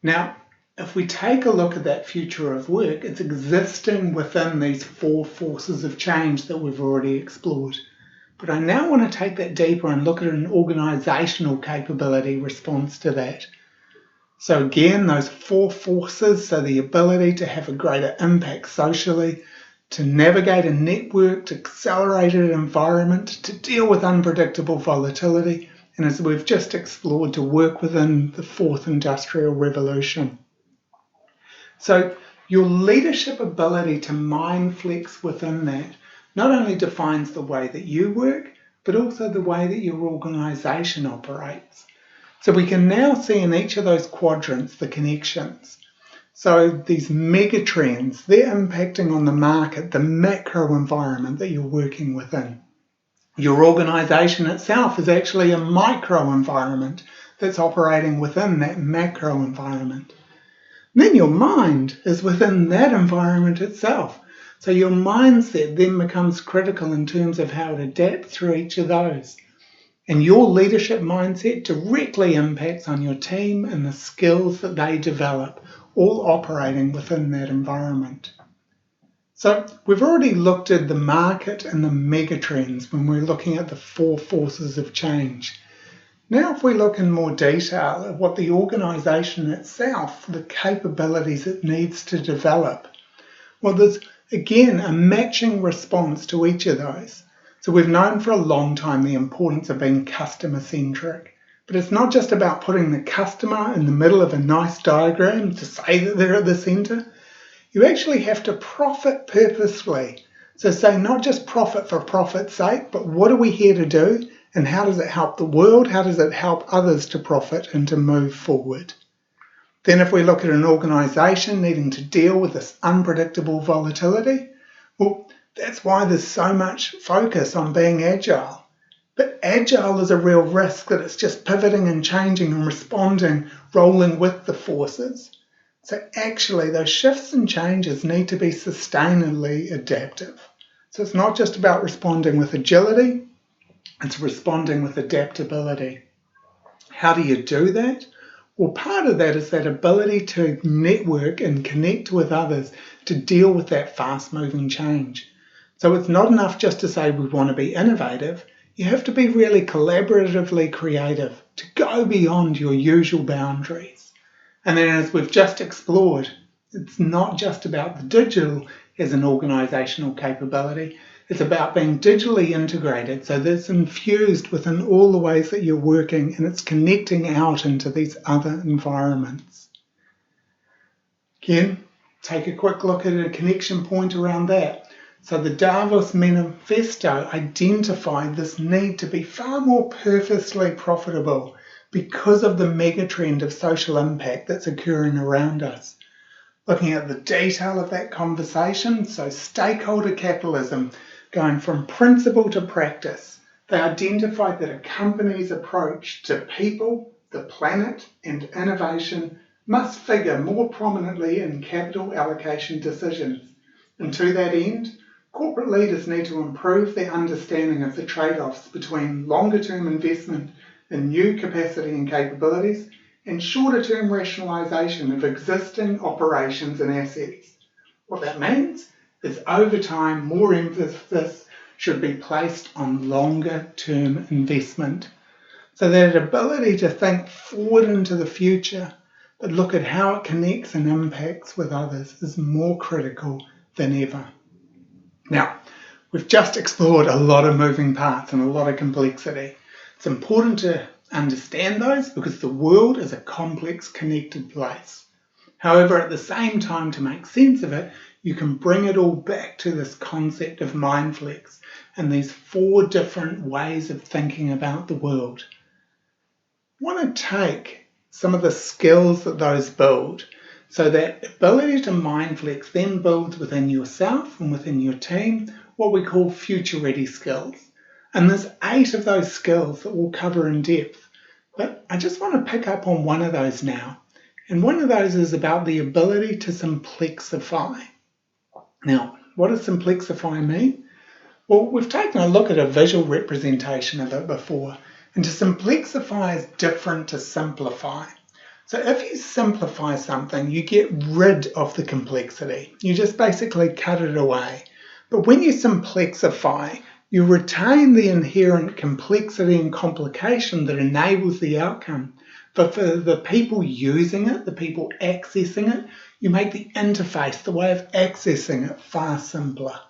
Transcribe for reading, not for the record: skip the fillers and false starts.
Now, if we take a look at that future of work, it's existing within these 4 forces of change that we've already explored. But I now want to take that deeper and look at an organisational capability response to that. So again, those 4 forces, so the ability to have a greater impact socially, to navigate a networked, accelerated environment, to deal with unpredictable volatility, and as we've just explored, to work within the 4th Industrial Revolution. So your leadership ability to Mindflex within that not only defines the way that you work, but also the way that your organisation operates. So we can now see in each of those quadrants the connections. So these mega trends, they're impacting on the market, the macro environment that you're working within. Your organisation itself is actually a micro environment that's operating within that macro environment. And then your mind is within that environment itself. So your mindset then becomes critical in terms of how to adapt through each of those. And your leadership mindset directly impacts on your team and the skills that they develop, all operating within that environment. So we've already looked at the market and the megatrends when we're looking at the 4 forces of change. Now if we look in more detail at what the organisation itself, the capabilities it needs to develop, well, there's again a matching response to each of those. So we've known for a long time the importance of being customer-centric. But it's not just about putting the customer in the middle of a nice diagram to say that they're at the centre. You actually have to profit purposefully. So say not just profit for profit's sake, but what are we here to do? And how does it help the world? How does it help others to profit and to move forward? Then if we look at an organisation needing to deal with this unpredictable volatility, well, that's why there's so much focus on being agile. But agile is a real risk that it's just pivoting and changing and responding, rolling with the forces. So actually those shifts and changes need to be sustainably adaptive. So it's not just about responding with agility, it's responding with adaptability. How do you do that? Well, part of that is that ability to network and connect with others to deal with that fast-moving change. So it's not enough just to say we want to be innovative. You have to be really collaboratively creative to go beyond your usual boundaries. And then as we've just explored, it's not just about the digital as an organisational capability. It's about being digitally integrated so that it's infused within all the ways that you're working and it's connecting out into these other environments. Again, take a quick look at a connection point around that. So the Davos Manifesto identified this need to be far more purposely profitable because of the megatrend of social impact that's occurring around us. Looking at the detail of that conversation, so stakeholder capitalism, going from principle to practice, they identified that a company's approach to people, the planet, and innovation must figure more prominently in capital allocation decisions. And to that end, corporate leaders need to improve their understanding of the trade-offs between longer-term investment in new capacity and capabilities and shorter-term rationalisation of existing operations and assets. What that means is over time, more emphasis should be placed on longer-term investment. So that ability to think forward into the future, but look at how it connects and impacts with others is more critical than ever. Now, we've just explored a lot of moving parts and a lot of complexity. It's important to understand those because the world is a complex, connected place. However, at the same time, to make sense of it, you can bring it all back to this concept of Mindflex and these 4 different ways of thinking about the world. I want to take some of the skills that those build. So that ability to Mindflex then builds within yourself and within your team what we call future-ready skills. And there's 8 of those skills that we'll cover in depth. But I just want to pick up on one of those now. And one of those is about the ability to simplexify. Now, what does simplexify mean? Well, we've taken a look at a visual representation of it before. And to simplexify is different to simplify. So if you simplify something, you get rid of the complexity. You just basically cut it away. But when you simplexify, you retain the inherent complexity and complication that enables the outcome. But for the people using it, the people accessing it, you make the interface, the way of accessing it, far simpler.